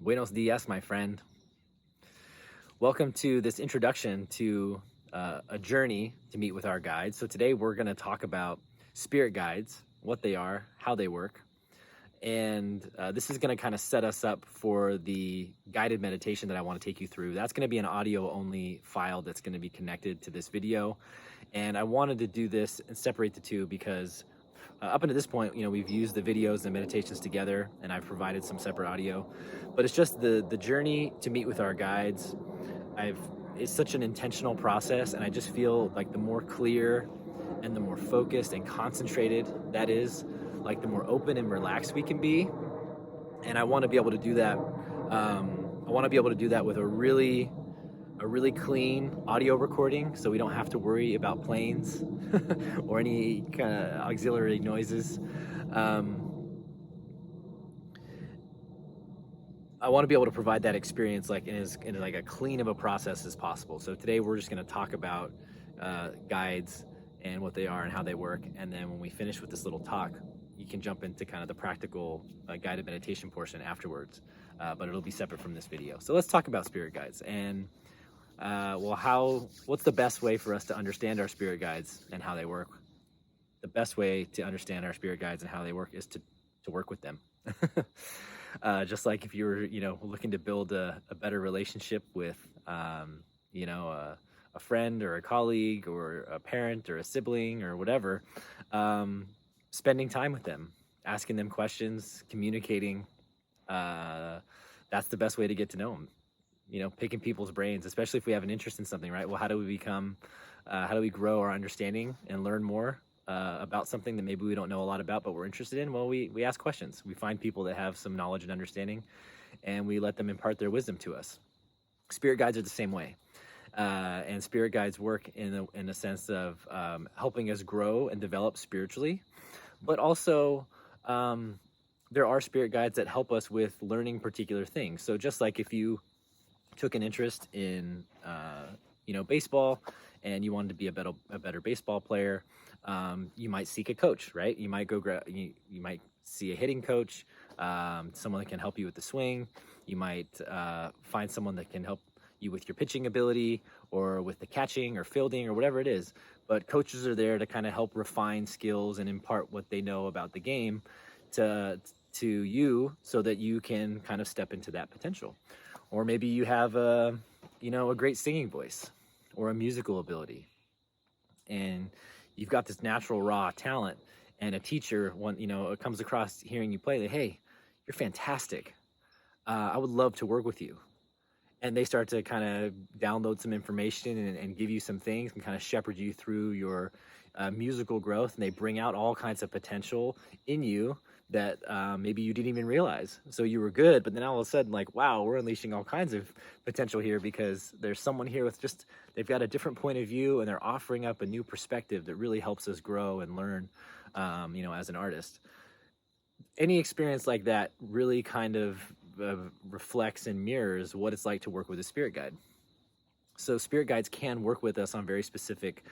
Buenos dias, my friend. Welcome to this introduction to a journey to meet with our guides. So today we're going to talk about spirit guides, what they are, how they work. And this is going to kind of set us up for the guided meditation that I want to take you through. That's going to be an audio only file that's going to be connected to this video. And I wanted to do this and separate the two because up until this point, we've used the videos and meditations together, and I've provided some separate audio. But it's just the journey to meet with our guides. It's such an intentional process, and I just feel like the more clear and the more focused and concentrated that is, like the more open and relaxed we can be. And I want to be able to do that. I want to be able to do that with a really clean audio recording, so we don't have to worry about planes or any kind of auxiliary noises. I want to be able to provide that experience like in like a clean of a process as possible. So today we're just going to talk about guides and what they are and how they work. And then when we finish with this little talk, you can jump into kind of the practical guided meditation portion afterwards. But it'll be separate from this video. So let's talk about spirit guides and what's the best way for us to understand our spirit guides and how they work? The best way to understand our spirit guides and how they work is to work with them. Just like if you were, looking to build a better relationship with, a friend or a colleague or a parent or a sibling or whatever, spending time with them, asking them questions, communicating, that's the best way to get to know them. Picking people's brains, especially if we have an interest in something, right? Well, how do we grow our understanding and learn more about something that maybe we don't know a lot about, but we're interested in? Well, we ask questions. We find people that have some knowledge and understanding, and we let them impart their wisdom to us. Spirit guides are the same way. And spirit guides work in a sense of helping us grow and develop spiritually, but also there are spirit guides that help us with learning particular things. So just like if you took an interest in baseball and you wanted to be a better baseball player, you might seek a coach, right? You might you might see a hitting coach, someone that can help you with the swing. You might find someone that can help you with your pitching ability or with the catching or fielding or whatever it is. But coaches are there to kind of help refine skills and impart what they know about the game to you so that you can kind of step into that potential. Or maybe you have a great singing voice or a musical ability, and you've got this natural raw talent, and a teacher comes across hearing you play, like, hey, you're fantastic. I would love to work with you. And they start to kind of download some information and give you some things and kind of shepherd you through your musical growth. And they bring out all kinds of potential in you that maybe you didn't even realize. So you were good, but then all of a sudden, like, wow, we're unleashing all kinds of potential here because there's someone here with they've got a different point of view, and they're offering up a new perspective that really helps us grow and learn, as an artist. Any experience like that really kind of reflects and mirrors what it's like to work with a spirit guide. So spirit guides can work with us on very specific,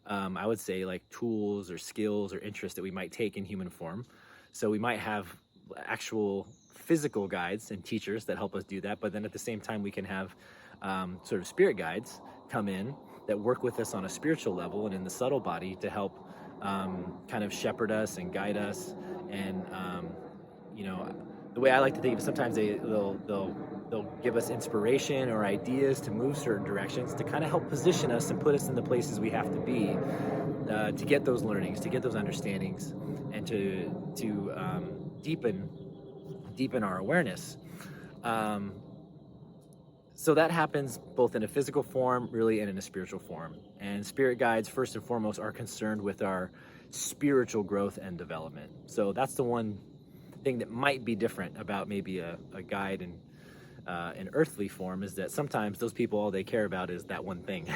I would say, like tools or skills or interests that we might take in human form. So we might have actual physical guides and teachers that help us do that, but then at the same time we can have sort of spirit guides come in that work with us on a spiritual level and in the subtle body to help kind of shepherd us and guide us. And the way I like to think of it, sometimes they'll give us inspiration or ideas to move certain directions to kind of help position us and put us in the places we have to be to get those learnings, to get those understandings, and to deepen our awareness. So that happens both in a physical form, really, and in a spiritual form. And spirit guides, first and foremost, are concerned with our spiritual growth and development. So that's the one thing that might be different about maybe a guide in earthly form, is that sometimes those people, all they care about is that one thing.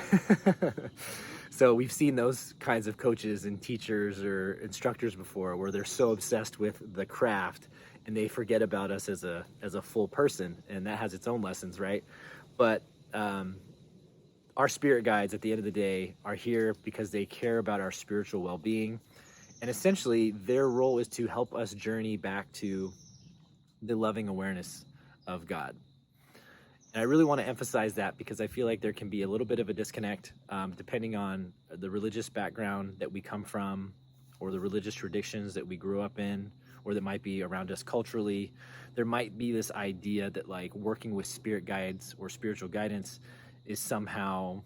So we've seen those kinds of coaches and teachers or instructors before, where they're so obsessed with the craft and they forget about us as a full person, and that has its own lessons, right? But our spirit guides, at the end of the day, are here because they care about our spiritual well-being. And essentially, their role is to help us journey back to the loving awareness of God. And I really want to emphasize that because I feel like there can be a little bit of a disconnect depending on the religious background that we come from, or the religious traditions that we grew up in, or that might be around us culturally. There might be this idea that like working with spirit guides or spiritual guidance is somehow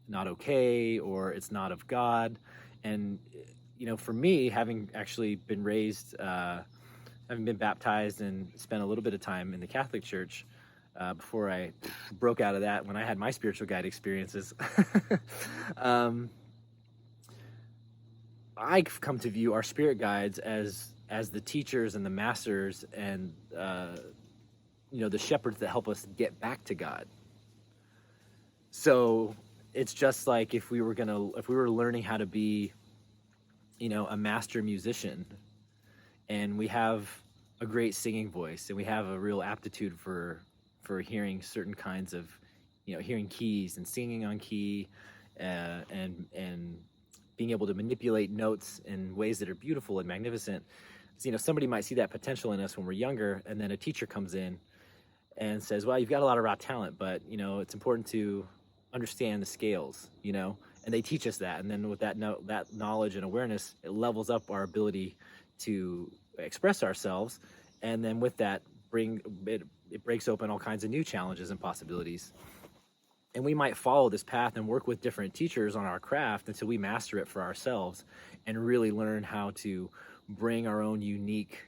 not okay, or it's not of God. And for me, having actually been raised, having been baptized and spent a little bit of time in the Catholic Church before I broke out of that when I had my spiritual guide experiences, I've come to view our spirit guides as the teachers and the masters and the shepherds that help us get back to God. So it's just like if we were learning how to be, a master musician, and we have a great singing voice, and we have a real aptitude for hearing certain kinds of, hearing keys and singing on key, and being able to manipulate notes in ways that are beautiful and magnificent. So, somebody might see that potential in us when we're younger, and then a teacher comes in and says, well, you've got a lot of raw talent, but, it's important to understand the scales, and they teach us that. And then with that knowledge and awareness, it levels up our ability to express ourselves. And then with that, it breaks open all kinds of new challenges and possibilities. And we might follow this path and work with different teachers on our craft until we master it for ourselves and really learn how to bring our own unique,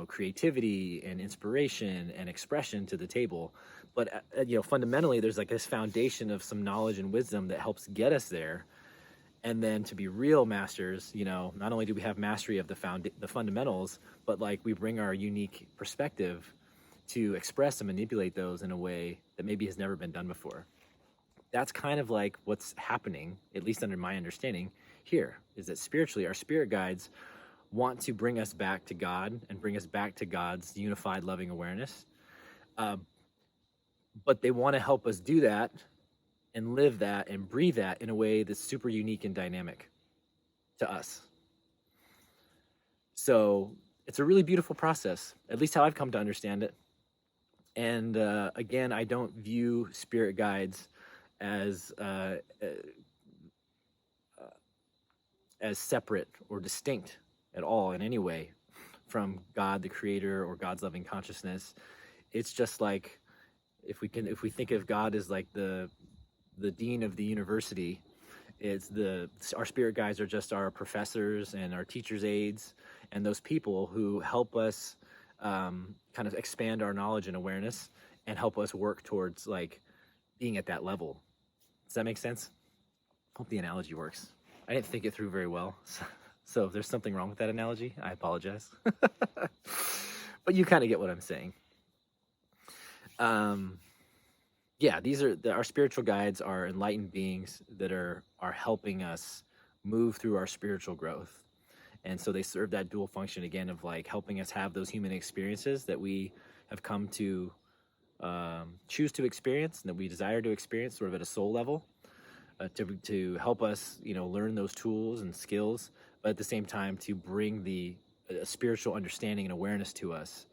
creativity and inspiration and expression to the table. But, fundamentally, there's like this foundation of some knowledge and wisdom that helps get us there. And then to be real masters, not only do we have mastery of the fundamentals, but like we bring our unique perspective to express and manipulate those in a way that maybe has never been done before. That's kind of like what's happening, at least under my understanding here, is that spiritually, our spirit guides want to bring us back to God and bring us back to God's unified, loving awareness. But they want to help us do that and live that and breathe that in a way that's super unique and dynamic to us. So it's a really beautiful process, at least how I've come to understand it. And again, I don't view spirit guides as separate or distinct at all in any way from God, the creator, or God's loving consciousness. It's just like if we think of God as like the dean of the university, our spirit guides are just our professors and our teachers' aides, and those people who help us kind of expand our knowledge and awareness and help us work towards like being at that level. Does that make sense? Hope the analogy works. I didn't think it through very well, so if there's something wrong with that analogy, I apologize. But you kind of get what I'm saying. Yeah, our spiritual guides are enlightened beings that are helping us move through our spiritual growth. And so they serve that dual function again of like helping us have those human experiences that we have come to choose to experience and that we desire to experience sort of at a soul level, to help us, learn those tools and skills, but at the same time to bring the spiritual understanding and awareness to us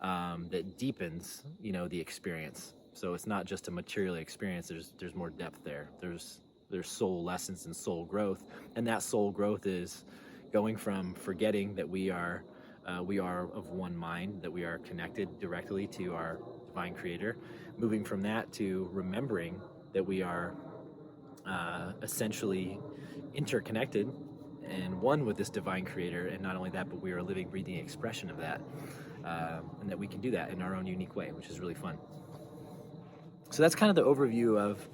that deepens, the experience. So it's not just a material experience. There's more depth there. There's soul lessons and soul growth, and that soul growth is going from forgetting that we are of one mind, that we are connected directly to our divine creator, moving from that to remembering that we are essentially interconnected and one with this divine creator, and not only that, but we are a living, breathing expression of that, and that we can do that in our own unique way, which is really fun. So that's kind of the overview of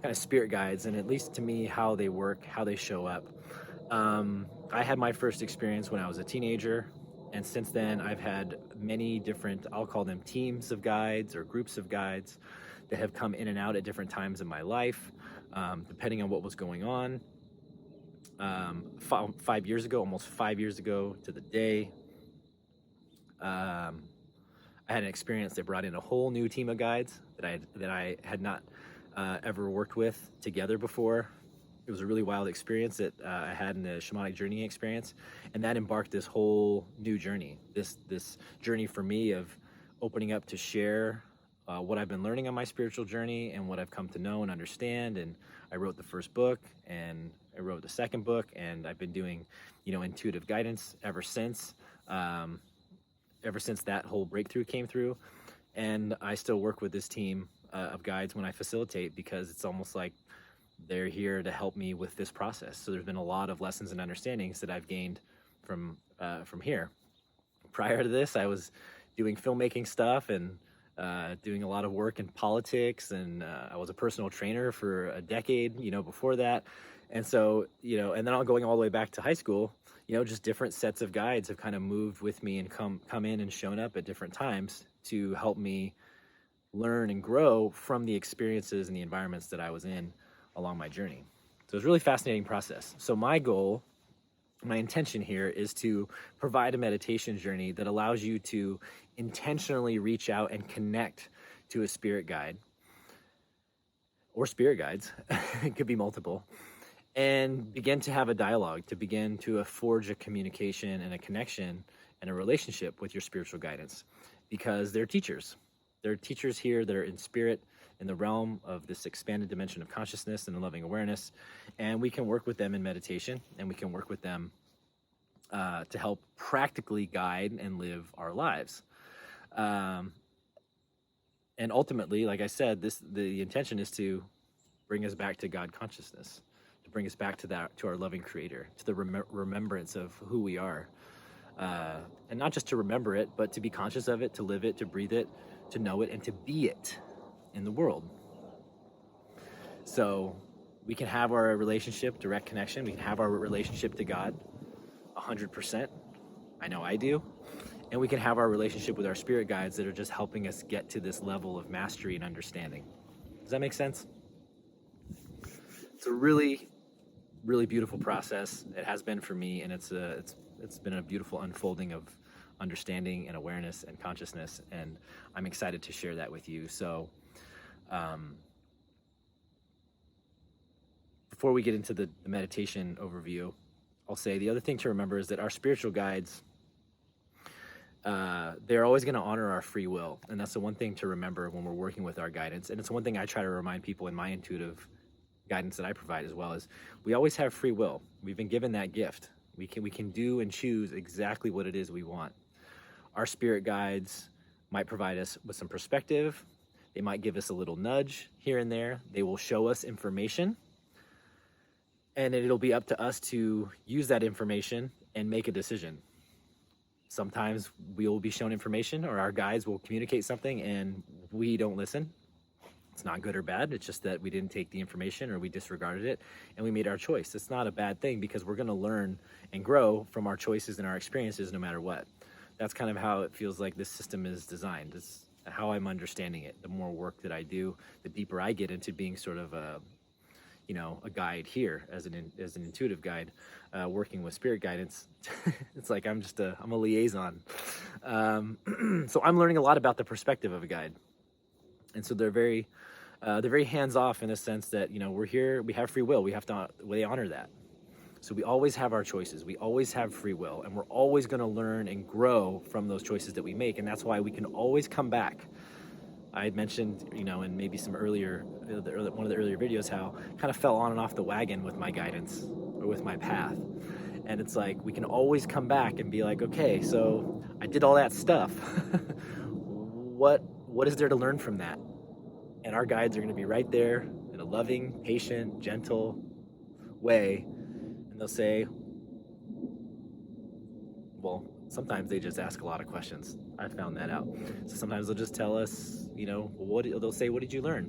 kind of spirit guides, and at least to me, how they work, how they show up. I had my first experience when I was a teenager, and since then I've had many different, I'll call them teams of guides or groups of guides that have come in and out at different times in my life, depending on what was going on. 5 years ago, almost 5 years ago to the day, I had an experience that brought in a whole new team of guides that I had not ever worked with together before. It was a really wild experience that I had in the shamanic journey experience, and that embarked this whole new journey. This journey for me of opening up to share what I've been learning on my spiritual journey and what I've come to know and understand. And I wrote the first book, and I wrote the second book, and I've been doing, intuitive guidance ever since that whole breakthrough came through. And I still work with this team of guides when I facilitate, because it's almost like they're here to help me with this process. So there's been a lot of lessons and understandings that I've gained from here. Prior to this, I was doing filmmaking stuff and doing a lot of work in politics, and I was a personal trainer for a decade, before that. And so, and then I'm going all the way back to high school, just different sets of guides have kind of moved with me and come in and shown up at different times to help me learn and grow from the experiences and the environments that I was in along my journey. So it's a really fascinating process. So my intention here is to provide a meditation journey that allows you to intentionally reach out and connect to a spirit guide or spirit guides. It could be multiple, and begin to have a dialogue, to begin to forge a communication and a connection and a relationship with your spiritual guidance, because they're teachers. They're teachers here that are in spirit, in the realm of this expanded dimension of consciousness and loving awareness. And we can work with them in meditation, and we can work with them to help practically guide and live our lives. And ultimately, like I said, the intention is to bring us back to God consciousness, to bring us back to our loving Creator, to the remembrance of who we are. And not just to remember it, but to be conscious of it, to live it, to breathe it, to know it, and to be it in the world. So we can have our relationship, direct connection. We can have our relationship to God 100%. I know I do. And we can have our relationship with our spirit guides that are just helping us get to this level of mastery and understanding. Does that make sense? It's a really, really beautiful process. It has been for me, and it's been a beautiful unfolding of understanding and awareness and consciousness, and I'm excited to share that with you. So before we get into the meditation overview, I'll say the other thing to remember is that our spiritual guides, they're always going to honor our free will. And that's the one thing to remember when we're working with our guidance. And it's one thing I try to remind people in my intuitive guidance that I provide as well, is we always have free will. We've been given that gift. We can do and choose exactly what it is we want. Our spirit guides might provide us with some perspective. They might give us a little nudge here and there. They will show us information, and it'll be up to us to use that information and make a decision. Sometimes we will be shown information, or our guides will communicate something and we don't listen. It's not good or bad. It's just that we didn't take the information, or we disregarded it, and we made our choice. It's not a bad thing, because we're going to learn and grow from our choices and our experiences no matter what. That's kind of how it feels like this system is designed. It's how I'm understanding it. The more work that I do, the deeper I get into being sort of a guide here as an intuitive guide, working with spirit guidance. It's like I'm a liaison. So I'm learning a lot about the perspective of a guide. And so they're very hands off in the sense that, we're here, we have free will. They honor that. So we always have our choices. We always have free will, and we're always going to learn and grow from those choices that we make. And that's why we can always come back. I had mentioned, in maybe one of the earlier videos, how I kind of fell on and off the wagon with my guidance or with my path. And it's like, we can always come back and be like, okay, so I did all that stuff. What is there to learn from that? And our guides are going to be right there in a loving, patient, gentle way. And they'll say, well, sometimes they just ask a lot of questions. I found that out. So sometimes they'll just tell us, they'll say, what did you learn?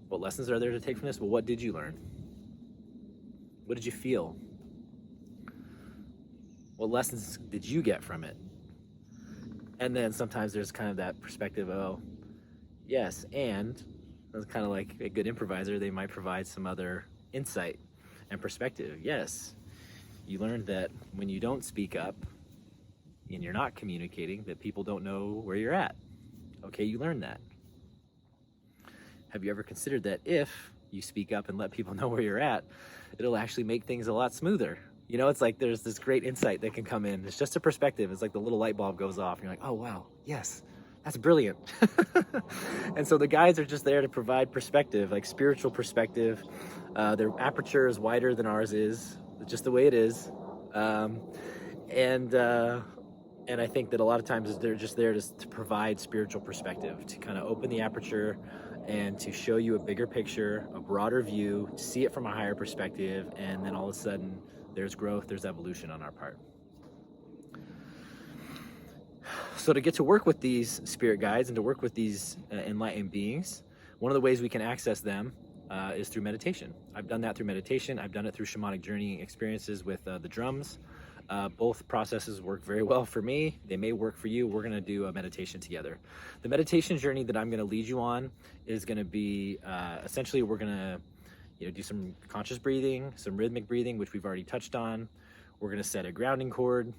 What lessons are there to take from this? Well, what did you learn? What did you feel? What lessons did you get from it? And then sometimes there's kind of that perspective, oh, yes, and that's kind of like a good improviser, they might provide some other insight and perspective. Yes, you learned that when you don't speak up and you're not communicating, that people don't know where you're at. Okay, you learned that. Have you ever considered that if you speak up and let people know where you're at, it'll actually make things a lot smoother? It's like there's this great insight that can come in. It's just a perspective. It's like the little light bulb goes off and you're like, oh wow, yes, That's brilliant. And so the guides are just there to provide perspective, like spiritual perspective. Their aperture is wider than ours is, just the way it is. Um, and uh, and I think that a lot of times they're just there to provide spiritual perspective, to kind of open the aperture and to show you a bigger picture, a broader view, to see it from a higher perspective, and then all of a sudden there's growth, there's evolution on our part. So to get to work with these spirit guides and to work with these enlightened beings, one of the ways we can access them is through meditation. I've done that through meditation. I've done it through shamanic journey experiences with the drums. Both processes work very well for me. They may work for you. We're going to do a meditation together. The meditation journey that I'm going to lead you on is going to be essentially we're going to do some conscious breathing, some rhythmic breathing, which we've already touched on. We're going to set a grounding cord,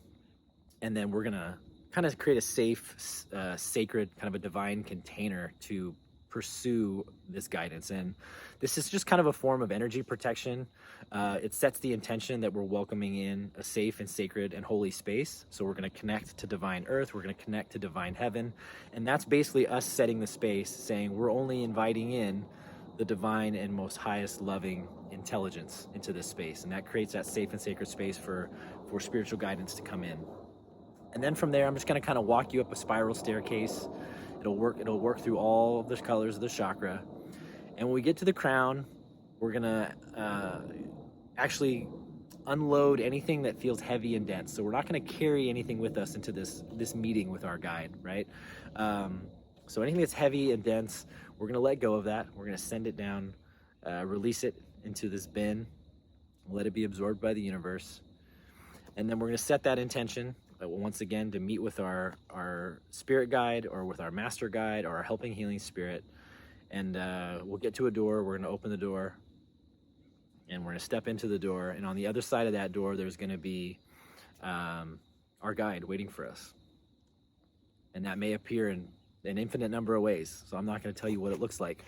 and then we're going to kind of create a safe, sacred, kind of a divine container to pursue this guidance. And this is just kind of a form of energy protection. It sets the intention that we're welcoming in a safe and sacred and holy space. So we're going to connect to divine earth. We're going to connect to divine heaven. And that's basically us setting the space, saying we're only inviting in the divine and most highest loving intelligence into this space. And that creates that safe and sacred space for spiritual guidance to come in. And then from there, I'm just going to kind of walk you up a spiral staircase. It'll work through all of the colors of the chakra. And when we get to the crown, we're going to actually unload anything that feels heavy and dense. So we're not going to carry anything with us into this meeting with our guide, right? So anything that's heavy and dense, we're going to let go of that. We're going to send it down, release it into this bin, let it be absorbed by the universe. And then we're going to set that intention once again to meet with our spirit guide or with our master guide or our helping healing spirit. And we'll get to a door. We're going to open the door and we're going to step into the door. And on the other side of that door, there's going to be our guide waiting for us. And that may appear in an infinite number of ways. So I'm not going to tell you what it looks like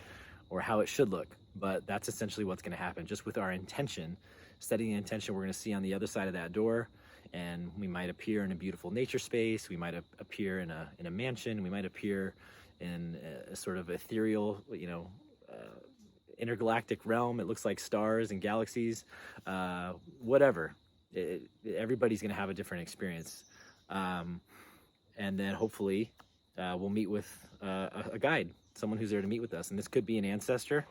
or how it should look, but that's essentially what's going to happen. Just with our intention, setting the intention, we're going to see on the other side of that door. And we might appear in a beautiful nature space. We might appear in a mansion. We might appear in a sort of ethereal, intergalactic realm. It looks like stars and galaxies, whatever. Everybody's going to have a different experience. And then hopefully we'll meet with a guide, someone who's there to meet with us. And this could be an ancestor.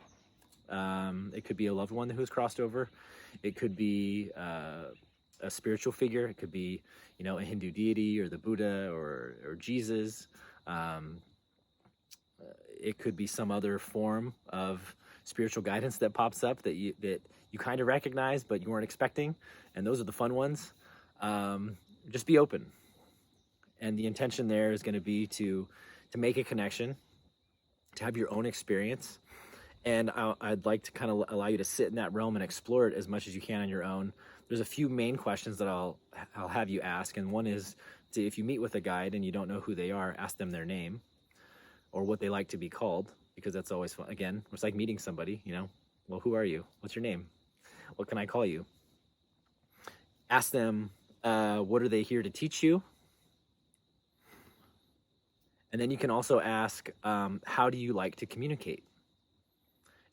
It could be a loved one who's crossed over. It could be a spiritual figure. It could be, a Hindu deity or the Buddha or Jesus. It could be some other form of spiritual guidance that pops up that you kind of recognize, but you weren't expecting. And those are the fun ones. Just be open. And the intention there is going to be to make a connection, to have your own experience. And I'd like to kind of allow you to sit in that realm and explore it as much as you can on your own. There's a few main questions that I'll have you ask. And one is, if you meet with a guide and you don't know who they are, ask them their name or what they like to be called, because that's always fun. Again, it's like meeting somebody, well, who are you? What's your name? What can I call you? Ask them, what are they here to teach you? And then you can also ask, how do you like to communicate?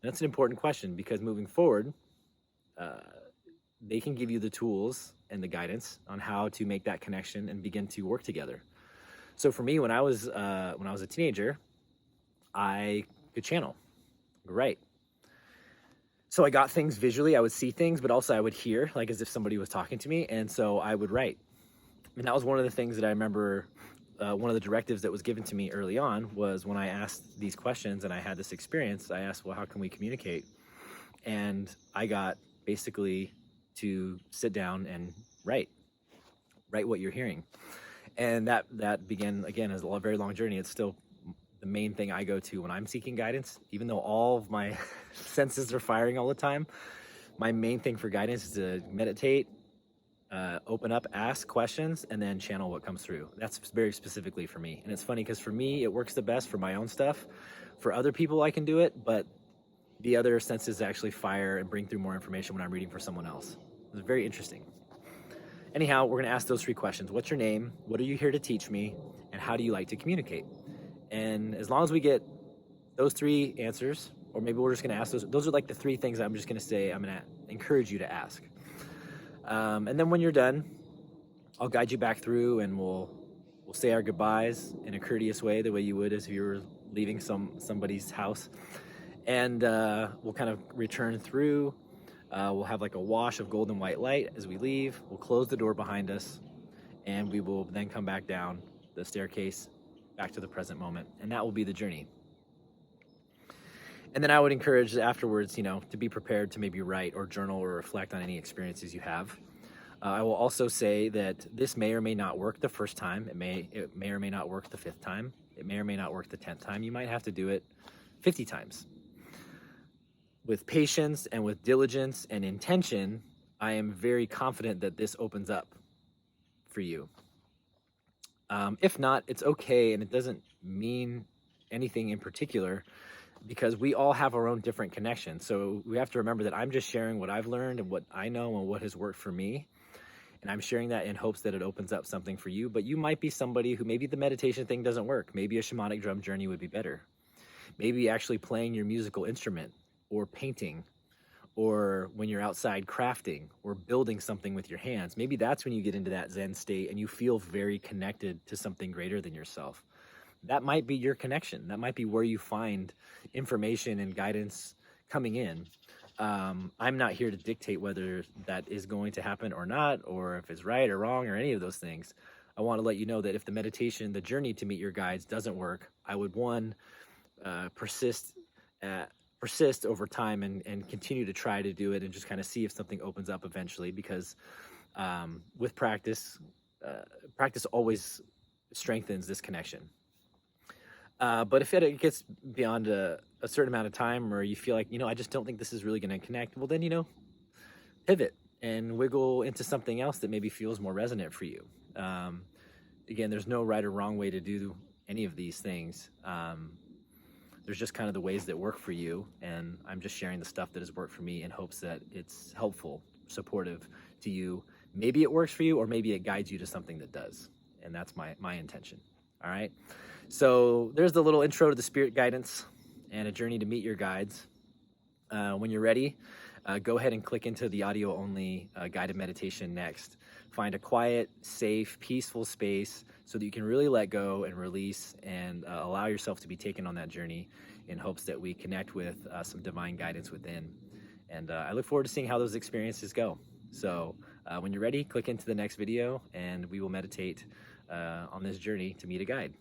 And that's an important question, because moving forward, they can give you the tools and the guidance on how to make that connection and begin to work together. So for me, when I was a teenager, I could channel, write. So I got things visually. I would see things, but also I would hear, like as if somebody was talking to me. And so I would write. And that was one of the things that I remember. One of the directives that was given to me early on was when I asked these questions and I had this experience, I asked, well, how can we communicate? And I got basically to sit down and write what you're hearing. And that began, again, as a very long journey. It's still the main thing I go to when I'm seeking guidance. Even though all of my senses are firing all the time, my main thing for guidance is to meditate, open up, ask questions, and then channel what comes through. That's very specifically for me. And it's funny because for me, it works the best for my own stuff. For other people, I can do it, but the other senses actually fire and bring through more information when I'm reading for someone else. It's very interesting. Anyhow, we're going to ask those three questions. What's your name? What are you here to teach me? And how do you like to communicate? And as long as we get those 3 answers, or maybe we're just going to ask those are like the 3 things I'm just going to say I'm going to encourage you to ask. And then when you're done, I'll guide you back through, and we'll say our goodbyes in a courteous way, the way you would as if you were leaving somebody's house. And we'll kind of return through. We'll have like a wash of golden white light as we leave. We'll close the door behind us, and we will then come back down the staircase back to the present moment, and that will be the journey. And then I would encourage afterwards, to be prepared to maybe write or journal or reflect on any experiences you have. I will also say that this may or may not work the first time. It may or may not work the 5th time. It may or may not work the 10th time. You might have to do it 50 times. With patience and with diligence and intention, I am very confident that this opens up for you. If not, it's okay, and it doesn't mean anything in particular, because we all have our own different connections. So we have to remember that I'm just sharing what I've learned and what I know and what has worked for me. And I'm sharing that in hopes that it opens up something for you. But you might be somebody who maybe the meditation thing doesn't work. Maybe a shamanic drum journey would be better. Maybe actually playing your musical instrument, or painting, or when you're outside crafting or building something with your hands. Maybe that's when you get into that Zen state and you feel very connected to something greater than yourself. That might be your connection. That might be where you find information and guidance coming in. I'm not here to dictate whether that is going to happen or not, or if it's right or wrong or any of those things. I want to let you know that if the meditation, the journey to meet your guides doesn't work, I would persist over time and continue to try to do it and just kind of see if something opens up eventually, because with practice always strengthens this connection. But if it gets beyond a certain amount of time, or you feel like, I just don't think this is really going to connect, well then, pivot and wiggle into something else that maybe feels more resonant for you. Again, there's no right or wrong way to do any of these things. There's just kind of the ways that work for you, and I'm just sharing the stuff that has worked for me in hopes that it's helpful, supportive to you. Maybe it works for you, or maybe it guides you to something that does, and that's my intention. All right, so there's the little intro to the spirit guidance and a journey to meet your guides. When you're ready, go ahead and click into the audio only guided meditation next. Find a quiet, safe, peaceful space so that you can really let go and release and allow yourself to be taken on that journey, in hopes that we connect with some divine guidance within. And I look forward to seeing how those experiences go. So when you're ready, click into the next video and we will meditate on this journey to meet a guide.